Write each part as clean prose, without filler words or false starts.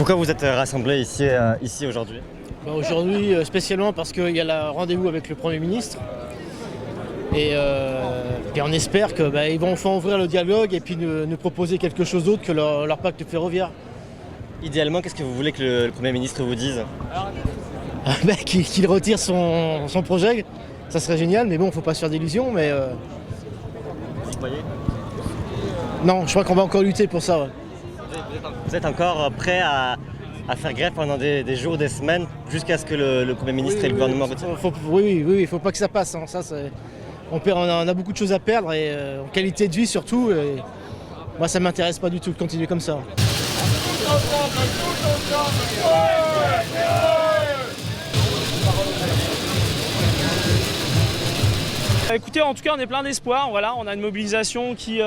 Pourquoi vous êtes rassemblés ici aujourd'hui? Aujourd'hui, spécialement parce qu'il y a le rendez-vous avec le Premier ministre. Et on espère qu'ils vont enfin ouvrir le dialogue et puis nous proposer quelque chose d'autre que leur pacte ferroviaire. Idéalement, qu'est-ce que vous voulez que le Premier ministre vous dise? Qu'il retire son projet, ça serait génial, mais bon, faut pas se faire d'illusions. Mais Vous croyez? non, je crois qu'on va encore lutter pour ça. Ouais. Vous êtes encore prêt à faire grève pendant des jours, des semaines, jusqu'à ce que le Premier ministre et le gouvernement retirent? Oui, il faut pas que ça passe. Hein. Ça, on a beaucoup de choses à perdre, et en qualité de vie surtout. Et moi, ça m'intéresse pas du tout de continuer comme ça. Écoutez, en tout cas, on est plein d'espoir. Voilà, on a une mobilisation qui,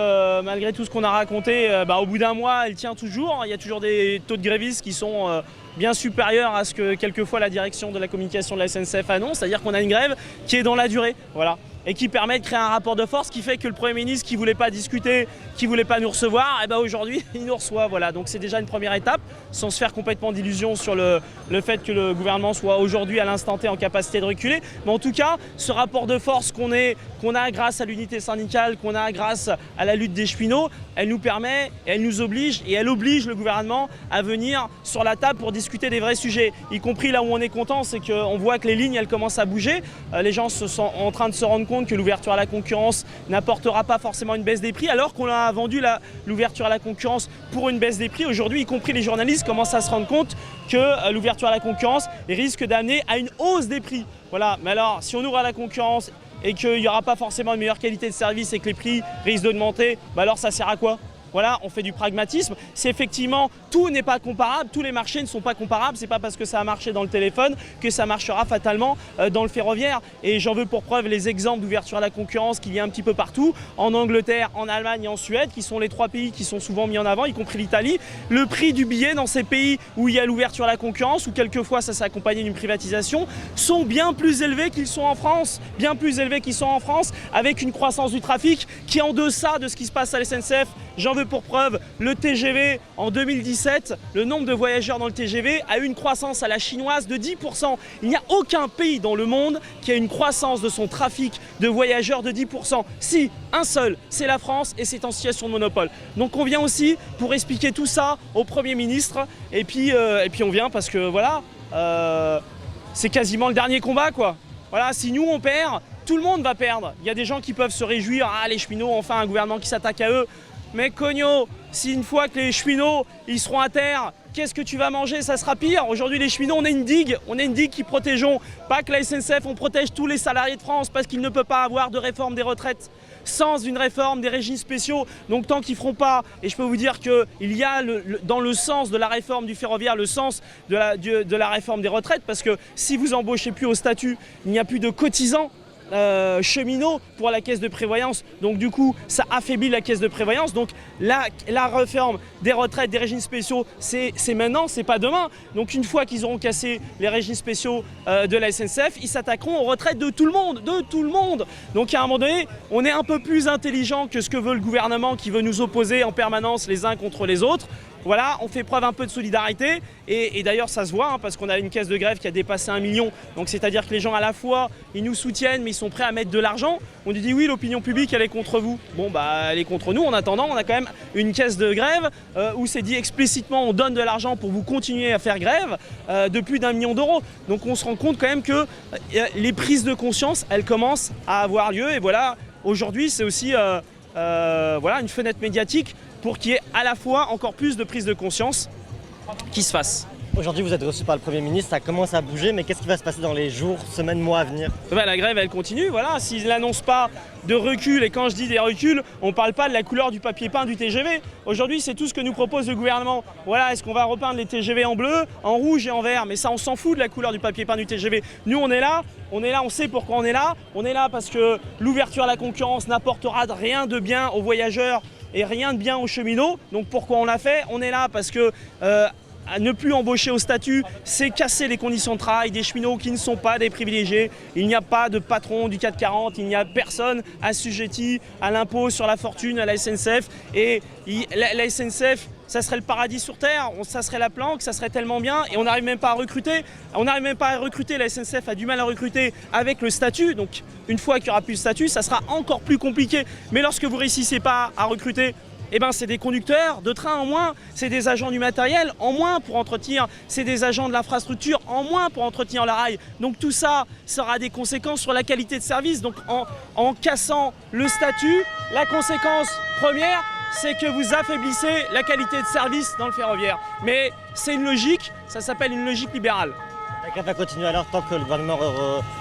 malgré tout ce qu'on a raconté, au bout d'un mois, elle tient toujours. Il y a toujours des taux de grévistes qui sont bien supérieurs à ce que quelquefois la direction de la communication de la SNCF annonce. C'est-à-dire qu'on a une grève qui est dans la durée. Voilà. Et qui permet de créer un rapport de force qui fait que le Premier ministre qui ne voulait pas discuter, qui ne voulait pas nous recevoir, aujourd'hui, il nous reçoit. Voilà. Donc c'est déjà une première étape, sans se faire complètement d'illusions sur le fait que le gouvernement soit aujourd'hui à l'instant T en capacité de reculer. Mais en tout cas, ce rapport de force qu'on a grâce à l'unité syndicale, qu'on a grâce à la lutte des cheminots, elle nous permet, elle nous oblige et elle oblige le gouvernement à venir sur la table pour discuter des vrais sujets. Y compris là où on est content, c'est qu'on voit que les lignes, elles commencent à bouger. Les gens sont en train de se rendre compte que l'ouverture à la concurrence n'apportera pas forcément une baisse des prix, alors qu'on a vendu l'ouverture à la concurrence pour une baisse des prix. Aujourd'hui, y compris les journalistes commencent à se rendre compte que l'ouverture à la concurrence risque d'amener à une hausse des prix. Voilà. Mais alors, si on ouvre à la concurrence et qu'il n'y aura pas forcément une meilleure qualité de service et que les prix risquent d'augmenter, alors ça sert à quoi? Voilà, on fait du pragmatisme. Si effectivement tout n'est pas comparable, tous les marchés ne sont pas comparables, c'est pas parce que ça a marché dans le téléphone que ça marchera fatalement dans le ferroviaire. Et j'en veux pour preuve les exemples d'ouverture à la concurrence qu'il y a un petit peu partout, en Angleterre, en Allemagne et en Suède, qui sont les trois pays qui sont souvent mis en avant, y compris l'Italie. Le prix du billet dans ces pays où il y a l'ouverture à la concurrence, ou quelquefois ça s'est accompagné d'une privatisation, sont bien plus élevés qu'ils sont en France, avec une croissance du trafic qui est en deçà de ce qui se passe à la SNCF. J'en veux pour preuve le TGV. En 2017, le nombre de voyageurs dans le TGV a eu une croissance à la chinoise de 10%. Il n'y a aucun pays dans le monde qui a une croissance de son trafic de voyageurs de 10%. Si, un seul, c'est la France, et c'est en situation de monopole. Donc on vient aussi pour expliquer tout ça au Premier ministre. Et puis on vient parce que voilà, c'est quasiment le dernier combat, quoi. Voilà, si nous on perd, tout le monde va perdre. Il y a des gens qui peuvent se réjouir, les cheminots, enfin un gouvernement qui s'attaque à eux. Mais Cogno, si une fois que les cheminots ils seront à terre, qu'est-ce que tu vas manger? Ça sera pire. Aujourd'hui, les cheminots, on a une digue qui protégeons. Pas que la SNCF, on protège tous les salariés de France parce qu'il ne peut pas avoir de réforme des retraites sans une réforme des régimes spéciaux. Donc tant qu'ils ne feront pas, et je peux vous dire qu'il y a dans le sens de la réforme du ferroviaire, le sens de la réforme des retraites, parce que si vous embauchez plus au statut, il n'y a plus de cotisants cheminots pour la caisse de prévoyance, donc du coup ça affaiblit la caisse de prévoyance. Donc la réforme des retraites, des régimes spéciaux, c'est maintenant, c'est pas demain. Donc une fois qu'ils auront cassé les régimes spéciaux de la SNCF, ils s'attaqueront aux retraites de tout le monde, Donc à un moment donné, on est un peu plus intelligent que ce que veut le gouvernement qui veut nous opposer en permanence les uns contre les autres. Voilà, on fait preuve un peu de solidarité et d'ailleurs ça se voit parce qu'on a une caisse de grève qui a dépassé 1 million. Donc c'est-à-dire que les gens à la fois, ils nous soutiennent mais ils sont prêts à mettre de l'argent. On nous dit oui, l'opinion publique elle est contre vous. Bon elle est contre nous. En attendant, on a quand même une caisse de grève où c'est dit explicitement on donne de l'argent pour vous continuer à faire grève de plus d'1 million d'euros. Donc on se rend compte quand même que les prises de conscience, elles commencent à avoir lieu. Et voilà, aujourd'hui c'est aussi une fenêtre médiatique pour qu'il y ait à la fois encore plus de prise de conscience qui se fasse. Aujourd'hui, vous êtes reçu par le Premier ministre, ça commence à bouger, mais qu'est-ce qui va se passer dans les jours, semaines, mois à venir? La grève, elle continue, voilà. S'ils n'annoncent pas de recul, et quand je dis des reculs, on ne parle pas de la couleur du papier peint du TGV. Aujourd'hui, c'est tout ce que nous propose le gouvernement. Voilà, est-ce qu'on va repeindre les TGV en bleu, en rouge et en vert? Mais ça, on s'en fout de la couleur du papier peint du TGV. Nous, on est là, on sait pourquoi on est là. On est là parce que l'ouverture à la concurrence n'apportera rien de bien aux voyageurs et rien de bien aux cheminots. Donc pourquoi on l'a fait? On est là parce que à ne plus embaucher au statut, c'est casser les conditions de travail des cheminots qui ne sont pas des privilégiés. Il n'y a pas de patron du CAC 40, il n'y a personne assujetti à l'impôt sur la fortune à la SNCF. Et la SNCF ça serait le paradis sur Terre, ça serait la planque, ça serait tellement bien, et on n'arrive même pas à recruter. On n'arrive même pas à recruter, la SNCF a du mal à recruter avec le statut, donc une fois qu'il n'y aura plus le statut, ça sera encore plus compliqué. Mais lorsque vous ne réussissez pas à recruter, eh ben, c'est des conducteurs de train en moins, c'est des agents du matériel en moins pour entretenir, c'est des agents de l'infrastructure en moins pour entretenir la rail. Donc tout ça aura des conséquences sur la qualité de service. Donc en cassant le statut, la conséquence première, c'est que vous affaiblissez la qualité de service dans le ferroviaire. Mais c'est une logique, ça s'appelle une logique libérale. La grève va continuer alors tant que le gouvernement ne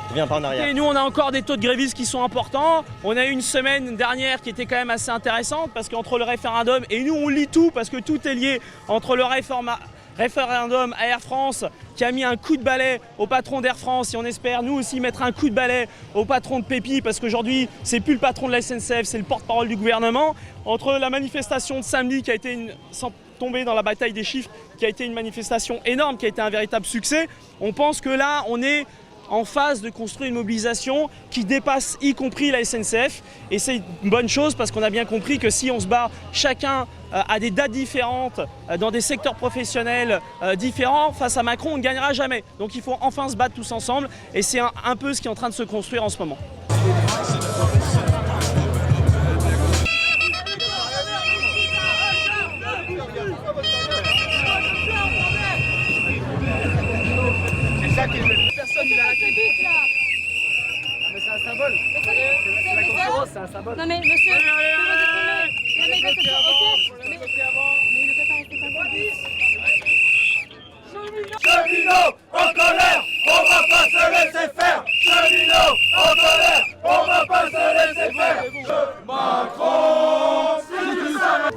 revient pas en arrière. Et nous, on a encore des taux de grévistes qui sont importants. On a eu une semaine dernière qui était quand même assez intéressante parce qu'entre le référendum, et nous on lit tout parce que tout est lié, entre le référendum à Air France qui a mis un coup de balai au patron d'Air France, et on espère nous aussi mettre un coup de balai au patron de Pépi, parce qu'aujourd'hui c'est plus le patron de la SNCF, c'est le porte-parole du gouvernement. Entre la manifestation de samedi qui a été sans tomber dans la bataille des chiffres, qui a été une manifestation énorme, qui a été un véritable succès, on pense que là on est en phase de construire une mobilisation qui dépasse y compris la SNCF, et c'est une bonne chose parce qu'on a bien compris que si on se bat chacun à des dates différentes, dans des secteurs professionnels différents, face à Macron, on ne gagnera jamais. Donc il faut enfin se battre tous ensemble, et c'est un peu ce qui est en train de se construire en ce moment. C'est ça qui est... Personne il a la clé. Mais c'est un symbole. C'est la concurrence, c'est un symbole. Non mais monsieur, non mais il va se faire ok. Mais il ne peut pas rester comme ça. Cheminots en colère, on va pas se laisser faire. Cheminots en colère, on va pas se laisser faire. Macron, si tu savais.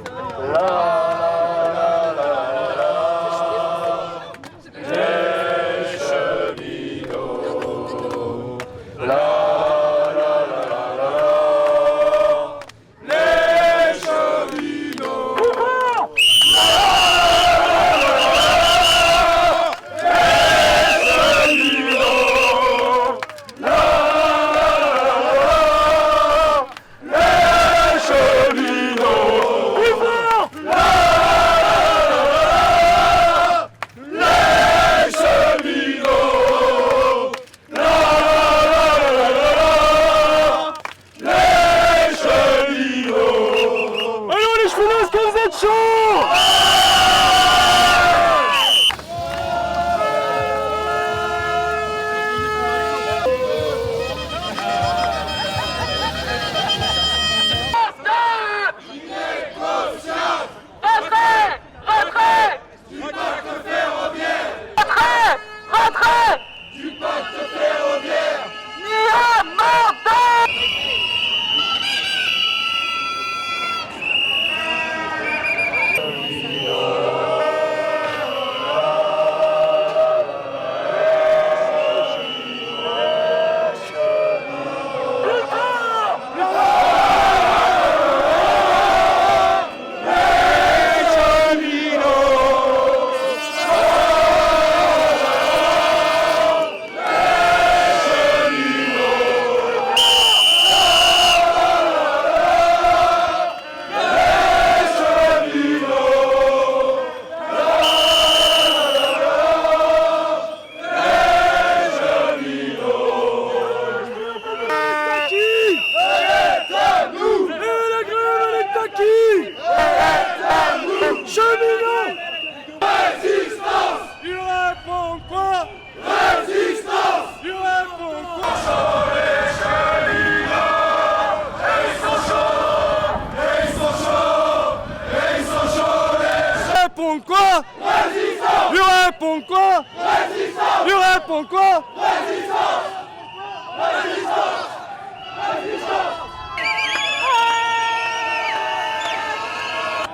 répond quoi? Résistance! Lui répond quoi? Résistance! Lui répond quoi? Résistance! Résistance! Résistance!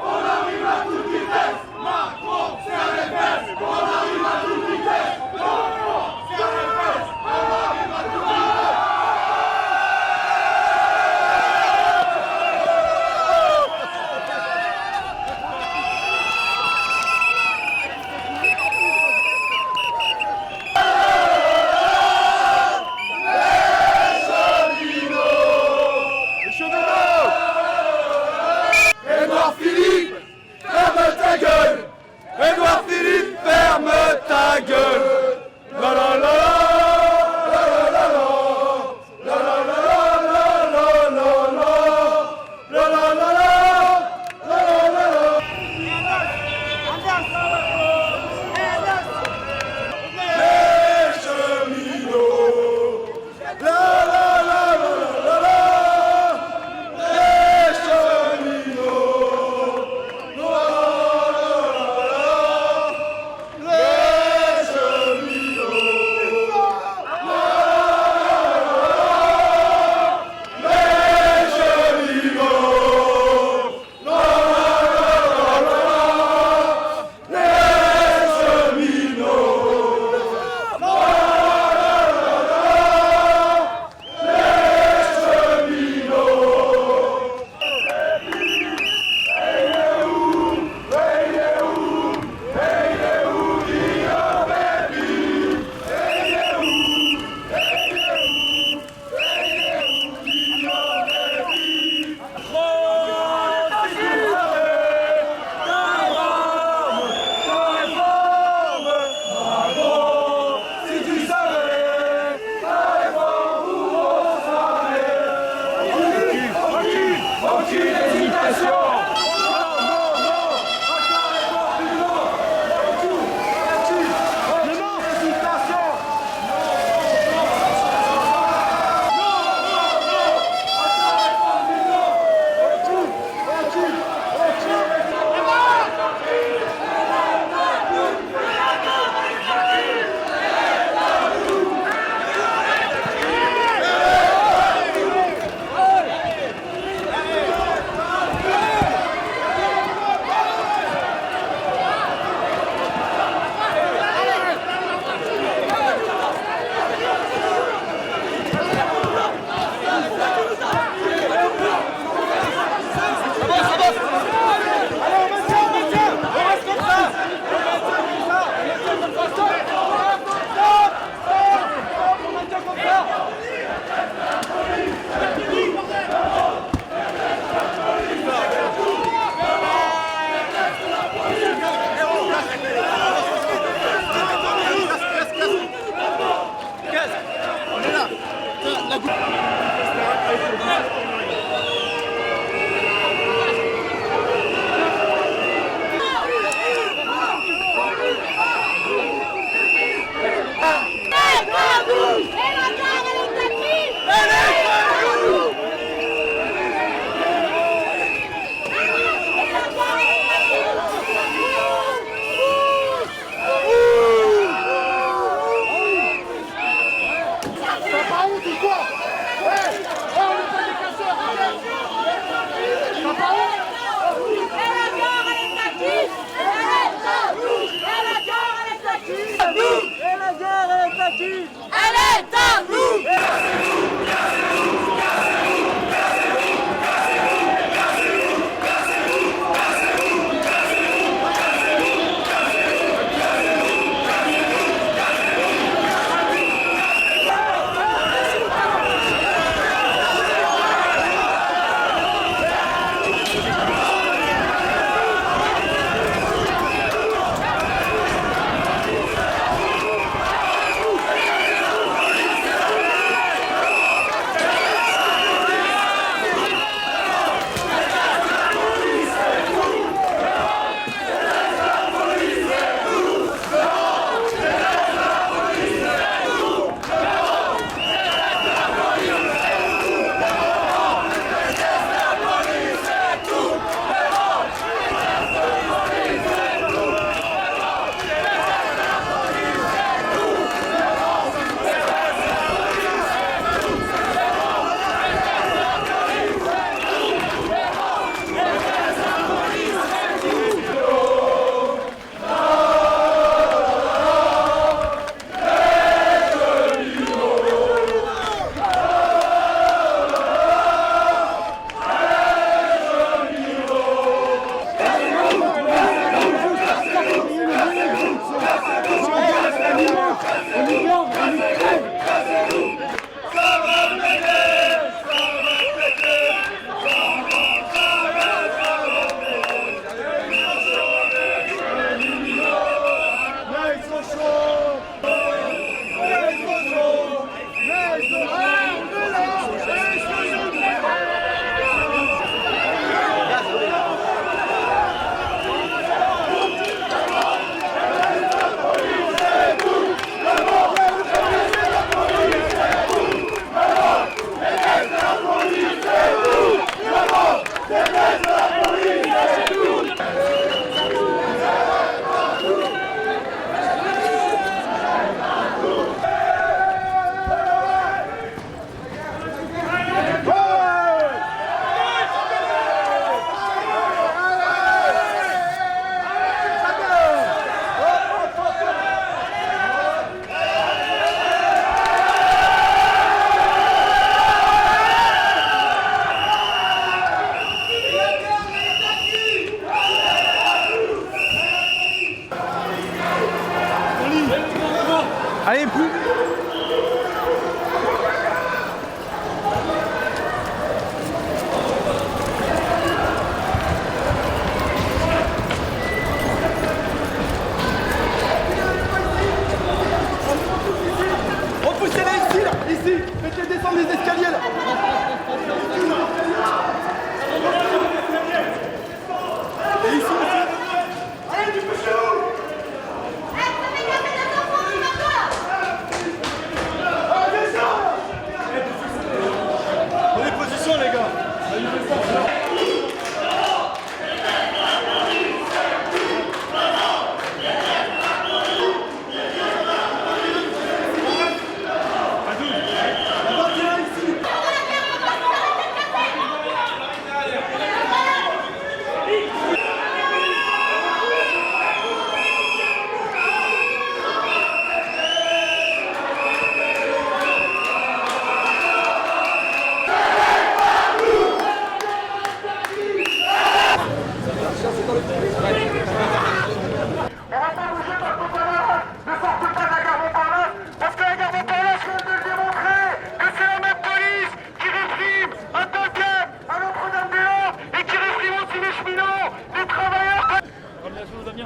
On arrive à toute vitesse! Macron, serre les fesses! On arrive à toute vitesse! Macron, serre les fesses! On arrive à toute vitesse! Philippe, ferme ta gueule. Édouard Philippe, ferme ta gueule. La la la la la la la la la la la la la la la la. Les cheminots.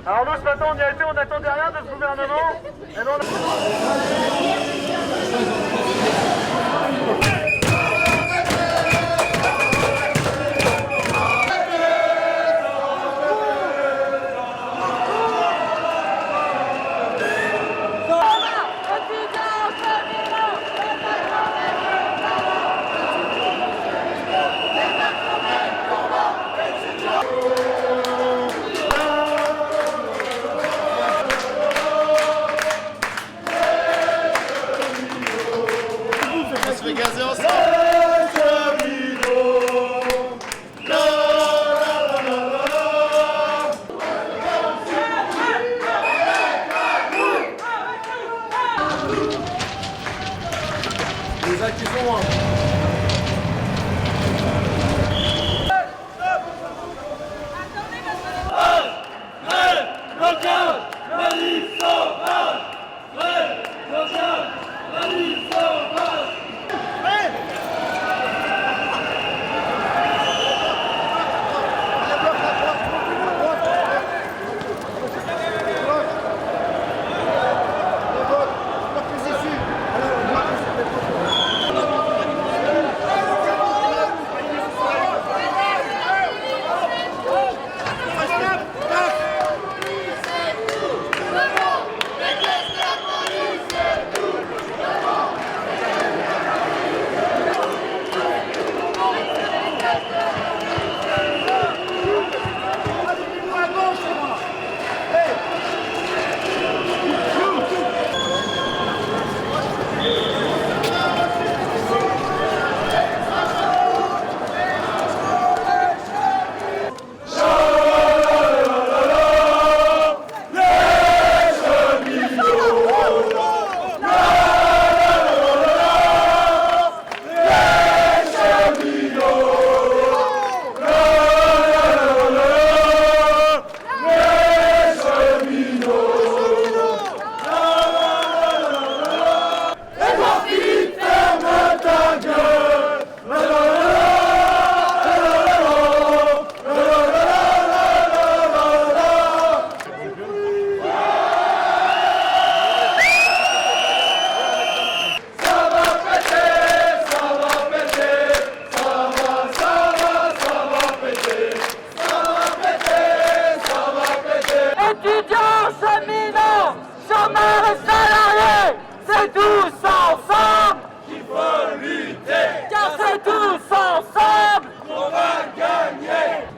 Alors nous ce matin on y a été, on n'attendait rien de ce gouvernement. Et nous,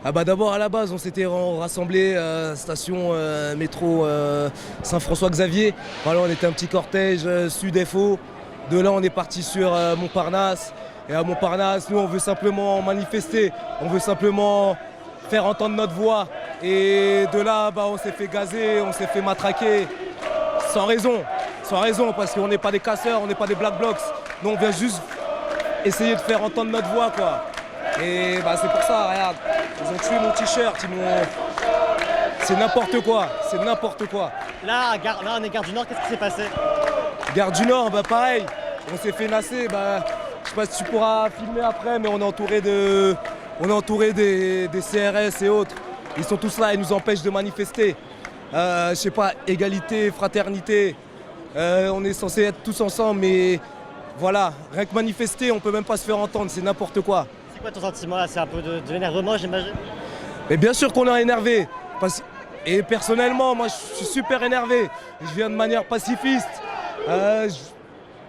Ah bah d'abord à la base on s'était rassemblés station métro Saint-François-Xavier. Voilà, on était un petit cortège sud-FO. De là on est parti sur Montparnasse. Et à Montparnasse, nous on veut simplement manifester, on veut simplement faire entendre notre voix. Et de là bah, on s'est fait gazer, on s'est fait matraquer. Sans raison parce qu'on n'est pas des casseurs, on n'est pas des black blocs. Nous on vient juste essayer de faire entendre notre voix quoi. Et bah c'est pour ça, regarde, ils ont tué mon t-shirt, c'est n'importe quoi, c'est n'importe quoi. Là, on est Gare du Nord, qu'est-ce qui s'est passé? Gare du Nord, bah pareil, on s'est fait nasser, bah je sais pas si tu pourras filmer après, mais on est entouré des CRS et autres. Ils sont tous là, ils nous empêchent de manifester. Je sais pas, égalité, fraternité, on est censé être tous ensemble, mais voilà, rien que manifester, on peut même pas se faire entendre, c'est n'importe quoi. C'est quoi ton sentiment là? C'est un peu de l'énervement, j'imagine? Mais bien sûr qu'on est énervé. Et personnellement, moi je suis super énervé. Je viens de manière pacifiste.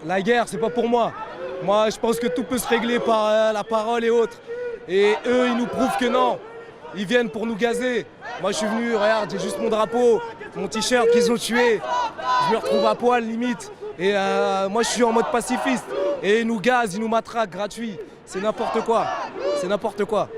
La guerre, c'est pas pour moi. Moi, je pense que tout peut se régler par la parole et autres. Et eux, ils nous prouvent que non. Ils viennent pour nous gazer. Moi, je suis venu, regarde, j'ai juste mon drapeau, mon t-shirt qu'ils ont tué. Je me retrouve à poil, limite. Et moi, je suis en mode pacifiste. Et ils nous gazent, ils nous matraquent gratuit. C'est n'importe quoi. C'est n'importe quoi.